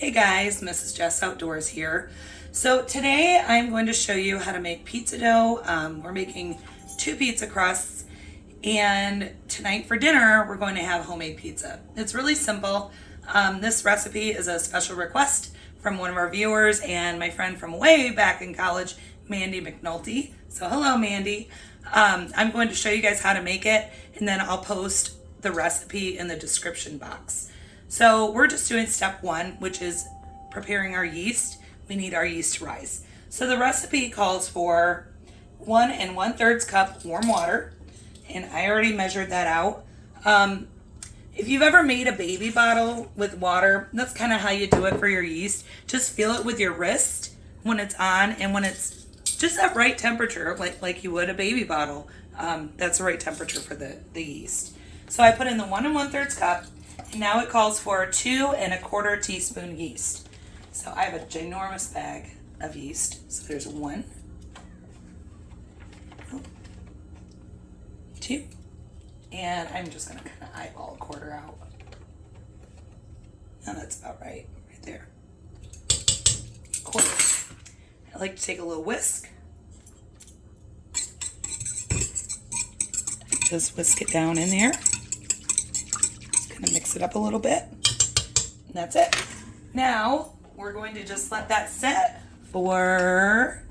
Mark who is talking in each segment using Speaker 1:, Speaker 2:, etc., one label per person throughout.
Speaker 1: Hey guys, Mrs. Jess Outdoors here. So today I'm going to show you how to make pizza dough. We're making 2 pizza crusts, and tonight for dinner we're going to have homemade pizza. It's really simple. This recipe is a special request from one of our viewers and my friend from way back in college, Mandy McNulty. So hello Mandy. I'm going to show you guys how to make it, and then I'll post the recipe in the description box. So we're just doing step 1, which is preparing our yeast. We need our yeast to rise. So the recipe calls for 1 1/3 cup warm water, and I already measured that out. If you've ever made a baby bottle with water, that's kind of how you do it for your yeast. Just feel it with your wrist when it's on, and when it's just at right temperature, like you would a baby bottle, that's the right temperature for the yeast. So I put in the 1 1/3 cup. Now it calls for 2 1/4 teaspoon yeast. So I have a ginormous bag of yeast. So there's 1, 2, and I'm just going to kind of eyeball a quarter out. And that's about right there. Quarter. I like to take a little whisk. Just whisk it down in there. Mix it up a little bit, and that's it. Now we're going to just let that set for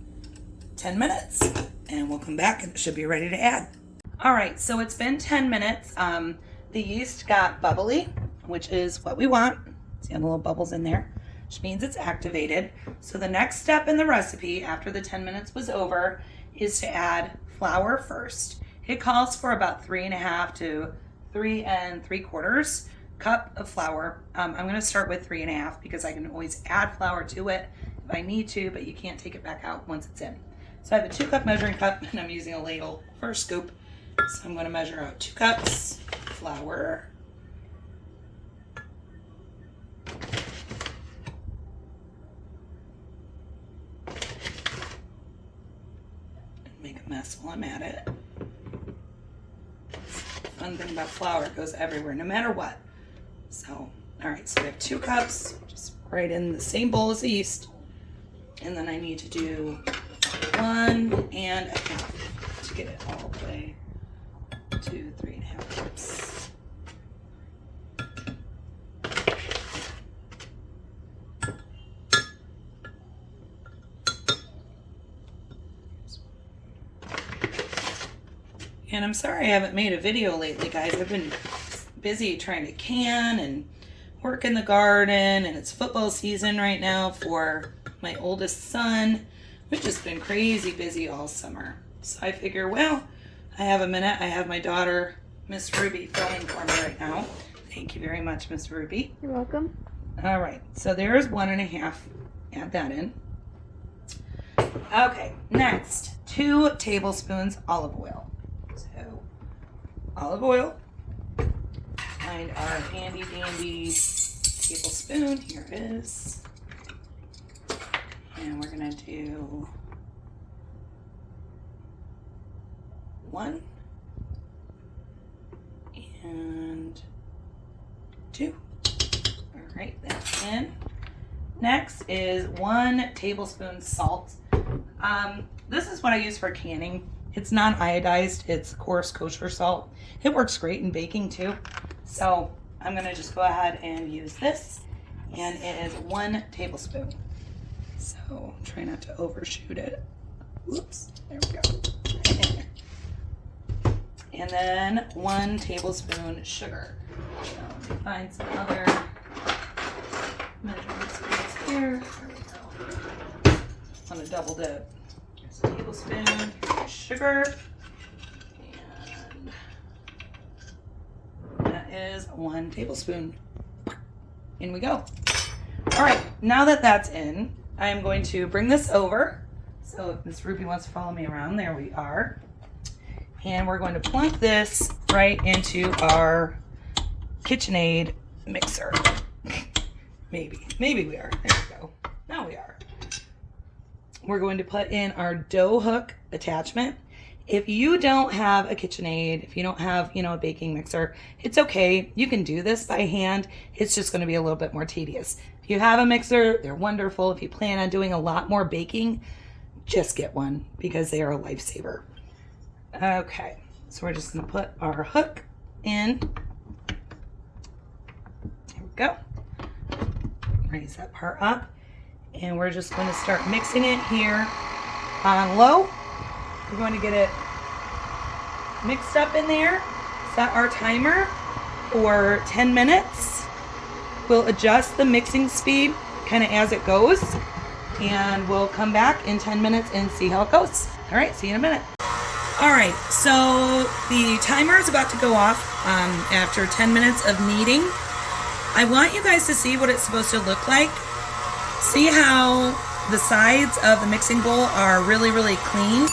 Speaker 1: 10 minutes, and we'll come back and it should be ready to add. All right, so it's been 10 minutes. The yeast got bubbly, which is what we want. See all the little bubbles in there, which means it's activated. So the next step in the recipe after the 10 minutes was over is to add flour first. It calls for about 3 1/2 to 3 3/4 cup of flour. I'm going to start with 3 1/2 because I can always add flour to it if I need to, but you can't take it back out once it's in. So I have a 2 cup measuring cup, and I'm using a ladle for a scoop. So I'm going to measure out 2 cups flour. Make a mess while I'm at it. Fun thing about flour, it goes everywhere, no matter what. So, all right, so we have 2 cups, just right in the same bowl as the yeast. And then I need to do 1 1/2 to get it all the way to 3 1/2 cups. And I'm sorry I haven't made a video lately, guys. I've been busy trying to can and work in the garden, and it's football season right now for my oldest son. We've just been crazy busy all summer. So I figure, well, I have a minute. I have my daughter, Miss Ruby, filming for me right now. Thank you very much, Miss Ruby.
Speaker 2: You're welcome.
Speaker 1: All right, so there's 1 1/2. Add that in. Okay, next, 2 tablespoons olive oil. So, olive oil. Find our handy dandy tablespoon. Here it is. And we're gonna do 1 and 2. All right, that's in. Next is 1 tablespoon salt. This is what I use for canning. It's non-iodized, it's coarse kosher salt. It works great in baking too. So I'm gonna just go ahead and use this, and it is 1 tablespoon. So try not to overshoot it. Whoops, there we go. And then 1 tablespoon sugar. So let me find some other measurement spoons here. There we go. I'm gonna double dip. There's a tablespoon of sugar. Is 1 tablespoon. In we go. All right, now that that's in, I am going to bring this over. So if Miss Ruby wants to follow me around, there we are. And we're going to plunk this right into our KitchenAid mixer. Maybe we are. There we go. Now we are. We're going to put in our dough hook attachment. If you don't have a KitchenAid, if you don't have, a baking mixer, it's okay. You can do this by hand. It's just going to be a little bit more tedious. If you have a mixer, they're wonderful. If you plan on doing a lot more baking, just get one because they are a lifesaver. Okay, so we're just going to put our hook in. There we go. Raise that part up. And we're just going to start mixing it here on low. We're going to get it mixed up in there. Set our timer for 10 minutes. We'll adjust the mixing speed kind of as it goes. And we'll come back in 10 minutes and see how it goes. All right, see you in a minute. All right, so the timer is about to go off after 10 minutes of kneading. I want you guys to see what it's supposed to look like. See how the sides of the mixing bowl are really, really clean.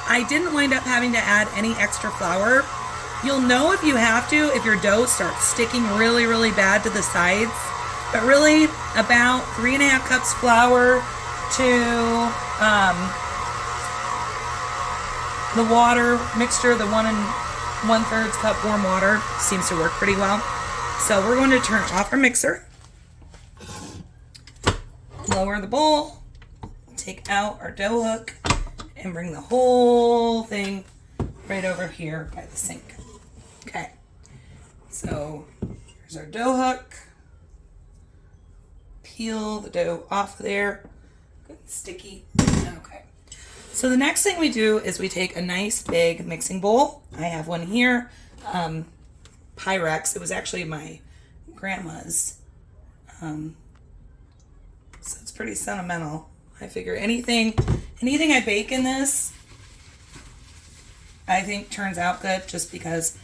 Speaker 1: I didn't wind up having to add any extra flour. You'll know if you have to if your dough starts sticking really, really bad to the sides. But really, about 3.5 cups flour to the water mixture, the 1 1/3 cup warm water seems to work pretty well. So we're going to turn off our mixer. Lower the bowl, take out our dough hook, and bring the whole thing right over here by the sink. Okay, so here's our dough hook. Peel the dough off of there. Good and sticky. Okay, so the next thing we do is we take a nice big mixing bowl. I have one here, Pyrex. It was actually my grandma's. So it's pretty sentimental. I figure anything I bake in this, I think turns out good just because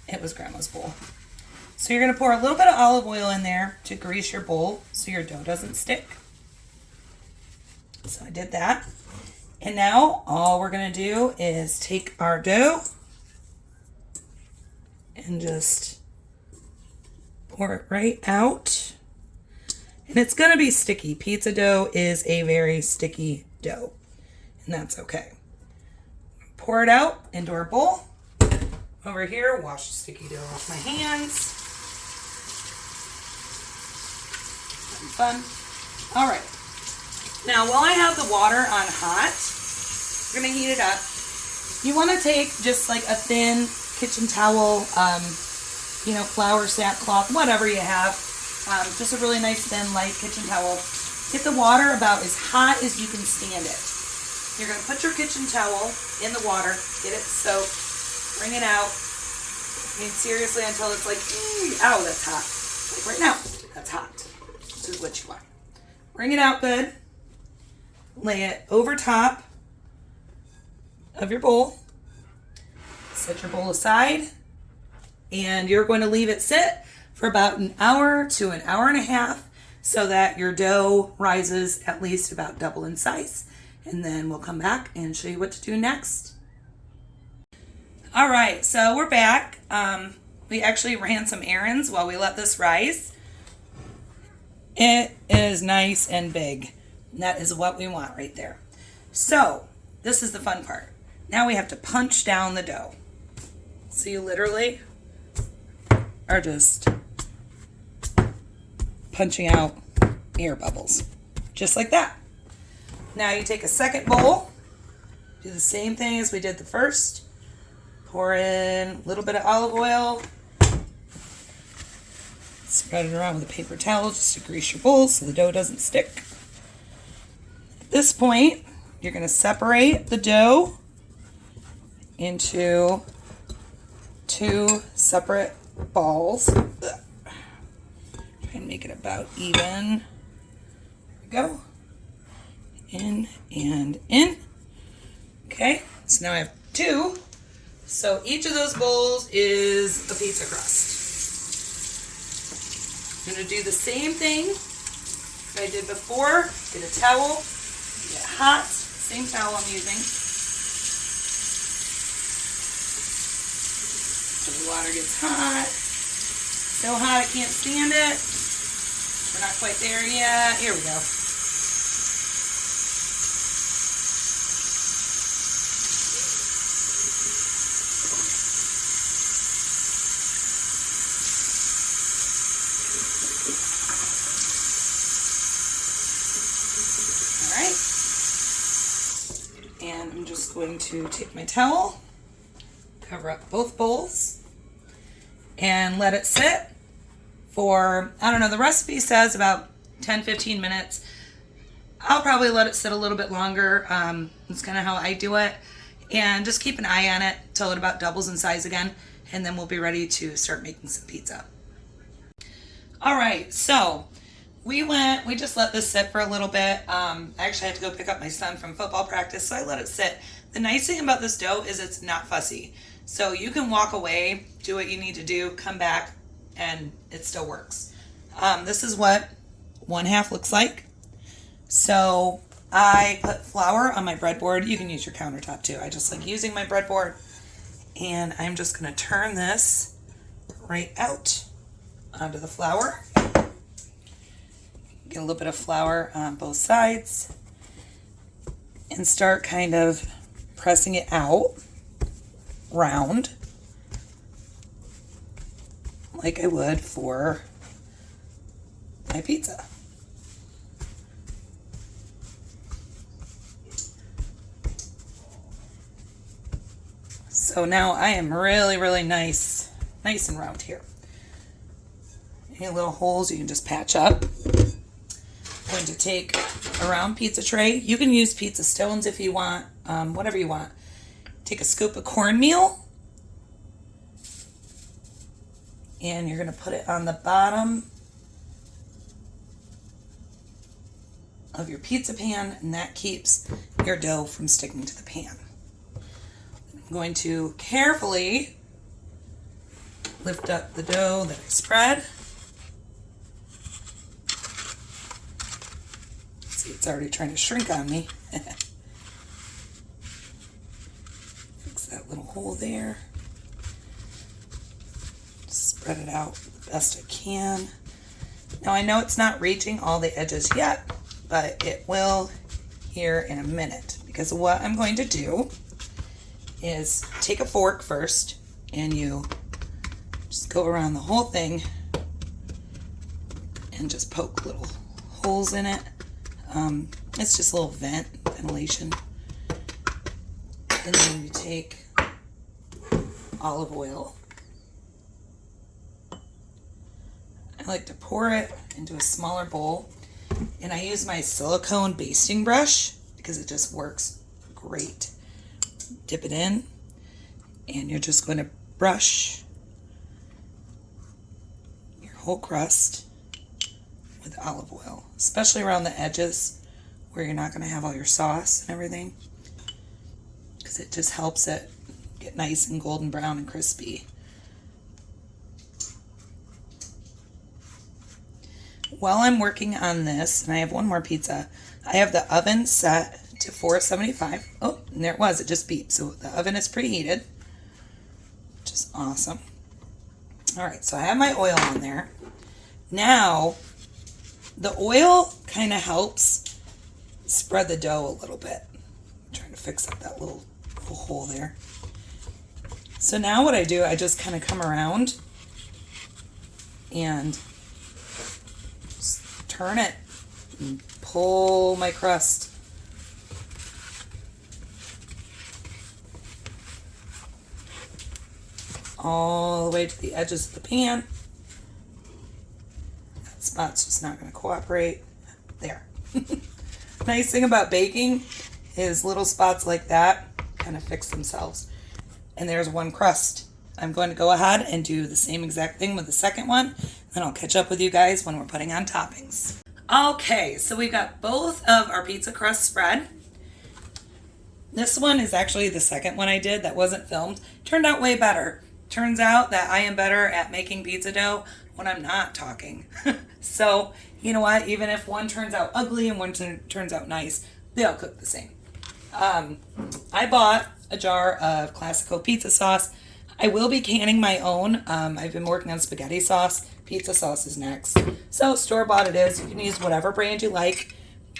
Speaker 1: it was grandma's bowl. So you're gonna pour a little bit of olive oil in there to grease your bowl so your dough doesn't stick. So I did that. And now all we're gonna do is take our dough and just pour it right out. And it's going to be sticky. Pizza dough is a very sticky dough, and that's okay. Pour it out into our bowl. Over here, wash the sticky dough off my hands. Fun. All right. Now, while I have the water on hot, we're going to heat it up. You want to take just like a thin kitchen towel, flour, sackcloth, whatever you have. Just a really nice thin light kitchen towel. Get the water about as hot as you can stand it. You're going to put your kitchen towel in the water, get it soaked, bring it out. I mean, seriously, until it's like, ow, that's hot. Like right now, that's hot. This is what you want. Bring it out good. Lay it over top of your bowl. Set your bowl aside. And you're going to leave it sit for about an hour to an hour and a half so that your dough rises at least about double in size. And then we'll come back and show you what to do next. All right, so we're back. We actually ran some errands while we let this rise. It is nice and big. And that is what we want right there. So this is the fun part. Now we have to punch down the dough. So you literally are just punching out air bubbles, just like that. Now you take a second bowl, do the same thing as we did the first. Pour in a little bit of olive oil, spread it around with a paper towel just to grease your bowl so the dough doesn't stick. At this point, you're going to separate the dough into 2 separate balls. Try and make it about even. There we go. In and in. Okay, so now I have 2. So each of those bowls is a pizza crust. I'm going to do the same thing that I did before. Get a towel, get it hot, same towel I'm using. So the water gets hot. So hot I can't stand it. We're not quite there yet. Here we go. I'm just going to take my towel, cover up both bowls, and let it sit for, I don't know, the recipe says about 10-15 minutes. I'll probably let it sit a little bit longer. That's kind of how I do it. And just keep an eye on it till it about doubles in size again, and then we'll be ready to start making some pizza. All right, so we just let this sit for a little bit. I actually had to go pick up my son from football practice, so I let it sit. The nice thing about this dough is it's not fussy. So you can walk away, do what you need to do, come back, and it still works. This is what one half looks like. So I put flour on my breadboard. You can use your countertop too. I just like using my breadboard. And I'm just going to turn this right out onto the flour. Get a little bit of flour on both sides. And start kind of pressing it out round like I would for my pizza. So now I am really nice and round here. Any little holes you can just patch up. I'm going to take a round pizza tray. You can use pizza stones if you want, whatever you want. Take a scoop of cornmeal. And you're going to put it on the bottom of your pizza pan, and that keeps your dough from sticking to the pan. I'm going to carefully lift up the dough that I spread. See, it's already trying to shrink on me. Fix that little hole there. Spread it out the best I can. Now I know it's not reaching all the edges yet, but it will here in a minute, because what I'm going to do is take a fork first and you just go around the whole thing and just poke little holes in it. It's just a little ventilation. And then you take olive oil. I like to pour it into a smaller bowl, and I use my silicone basting brush because it just works great. Dip it in, and you're just going to brush your whole crust with olive oil, especially around the edges where you're not going to have all your sauce and everything, because it just helps it get nice and golden brown and crispy. While I'm working on this, and I have one more pizza, I have the oven set to 475. Oh, and there it was. It just beeped. So the oven is preheated, which is awesome. All right, so I have my oil on there. Now, the oil kind of helps spread the dough a little bit. I'm trying to fix up that little hole there. So now what I do, I just kind of come around and turn it and pull my crust all the way to the edges of the pan. That spot's just not going to cooperate. There. Nice thing about baking is little spots like that kind of fix themselves. And there's one crust. I'm going to go ahead and do the same exact thing with the second one. Then I'll catch up with you guys when we're putting on toppings. Okay, so we got both of our pizza crust spread. This one is actually the second one I did that wasn't filmed. Turned out way better. Turns out that I am better at making pizza dough when I'm not talking. So, you know what? Even if one turns out ugly and one turns out nice, they all cook the same. I bought a jar of Classico pizza sauce. I will be canning my own. I've been working on spaghetti sauce. Pizza sauce is next. So store-bought it is. You can use whatever brand you like.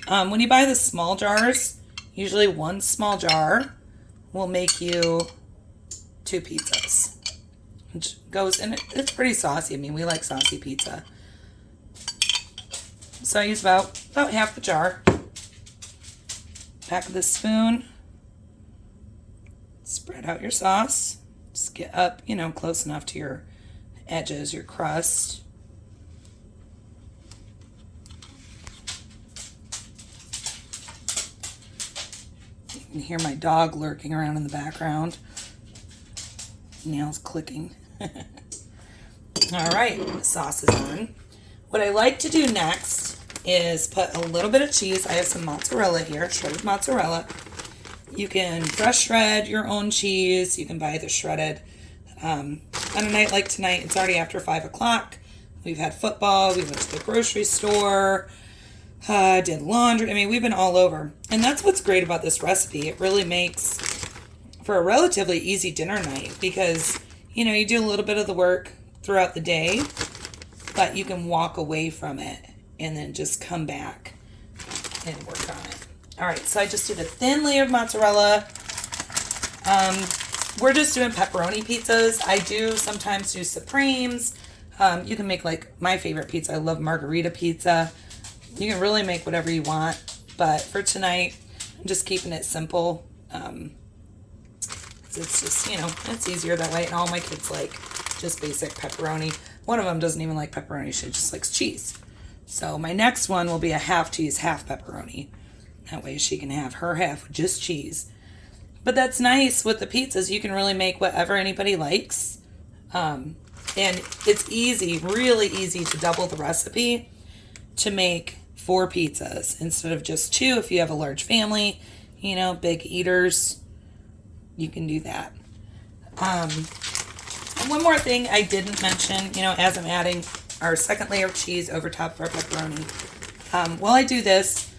Speaker 1: When you buy the small jars, usually one small jar will make you 2 pizzas. Which goes in, it's pretty saucy. I mean, we like saucy pizza. So I use about half the jar. Back of the spoon. Spread out your sauce. Just get up, close enough to your edges, your crust. You can hear my dog lurking around in the background. Nails clicking. All right, the sauce is on. What I like to do next is put a little bit of cheese. I have some mozzarella here, shredded mozzarella. You can fresh shred your own cheese. You can buy the shredded. On a night like tonight, it's already after 5 o'clock. We've had football. We went to the grocery store. Did laundry. I mean, we've been all over. And that's what's great about this recipe. It really makes for a relatively easy dinner night because, you do a little bit of the work throughout the day, but you can walk away from it and then just come back and work on it. All right, so I just did a thin layer of mozzarella. We're just doing pepperoni pizzas. I do sometimes do Supremes. You can make like my favorite pizza. I love margarita pizza. You can really make whatever you want, but for tonight, I'm just keeping it simple. It's just, it's easier that way. And all my kids like just basic pepperoni. One of them doesn't even like pepperoni. She just likes cheese. So my next one will be a half cheese, half pepperoni. That way she can have her half with just cheese. But that's nice with the pizzas. You can really make whatever anybody likes. And it's easy, really easy to double the recipe to make 4 pizzas instead of just 2. If you have a large family, big eaters, you can do that. And one more thing I didn't mention, as I'm adding our second layer of cheese over top of our pepperoni. While I do this,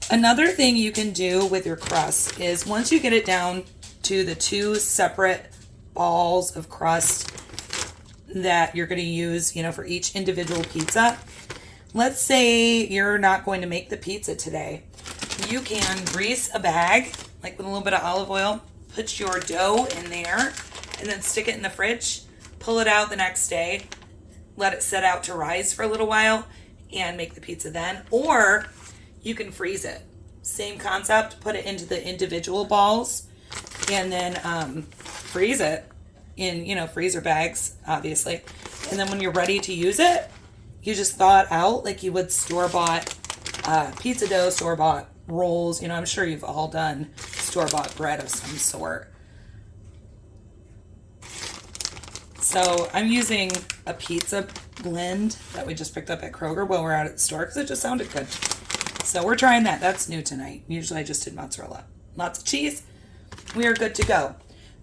Speaker 1: another thing you can do with your crust is once you get it down to the 2 separate balls of crust that you're going to use, for each individual pizza. Let's say you're not going to make the pizza today. You can grease a bag, like with a little bit of olive oil, put your dough in there, and then stick it in the fridge. Pull it out the next day, let it set out to rise for a little while, and make the pizza then. Or you can freeze it. Same concept, put it into the individual balls, and then freeze it in, freezer bags, obviously. And then when you're ready to use it, you just thaw it out like you would store-bought pizza dough, store-bought rolls. I'm sure you've all done store-bought bread of some sort. So I'm using a pizza blend that we just picked up at Kroger while we're out at the store because it just sounded good. So we're trying that. That's new tonight. Usually I just did mozzarella. Lots of cheese. We are good to go.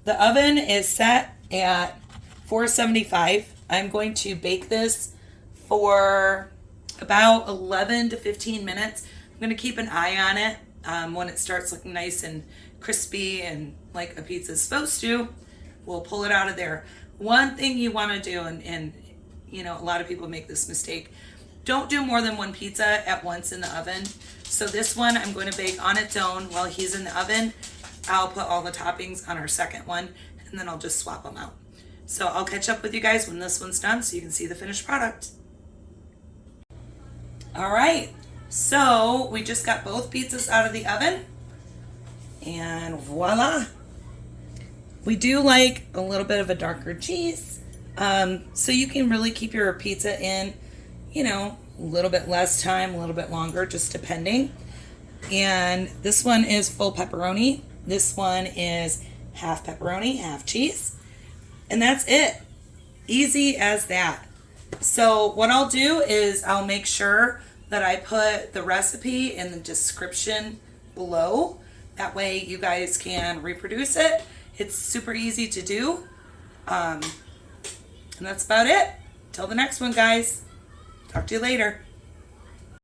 Speaker 1: The oven is set at 475. I'm going to bake this for about 11 to 15 minutes. I'm going to keep an eye on it. When it starts looking nice and crispy and like a pizza is supposed to, we'll pull it out of there. One thing you want to do, and a lot of people make this mistake, don't do more than one pizza at once in the oven. So this one I'm going to bake on its own while he's in the oven. I'll put all the toppings on our second one, and then I'll just swap them out. So I'll catch up with you guys when this one's done so you can see the finished product. All right, so we just got both pizzas out of the oven, and voila. We do like a little bit of a darker cheese, so you can really keep your pizza in, a little bit less time, a little bit longer, just depending. And this one is full pepperoni. This one is half pepperoni, half cheese. And that's it. Easy as that. So what I'll do is I'll make sure that I put the recipe in the description below. That way you guys can reproduce it. It's super easy to do. And that's about it. Till the next one, guys. Talk to you later.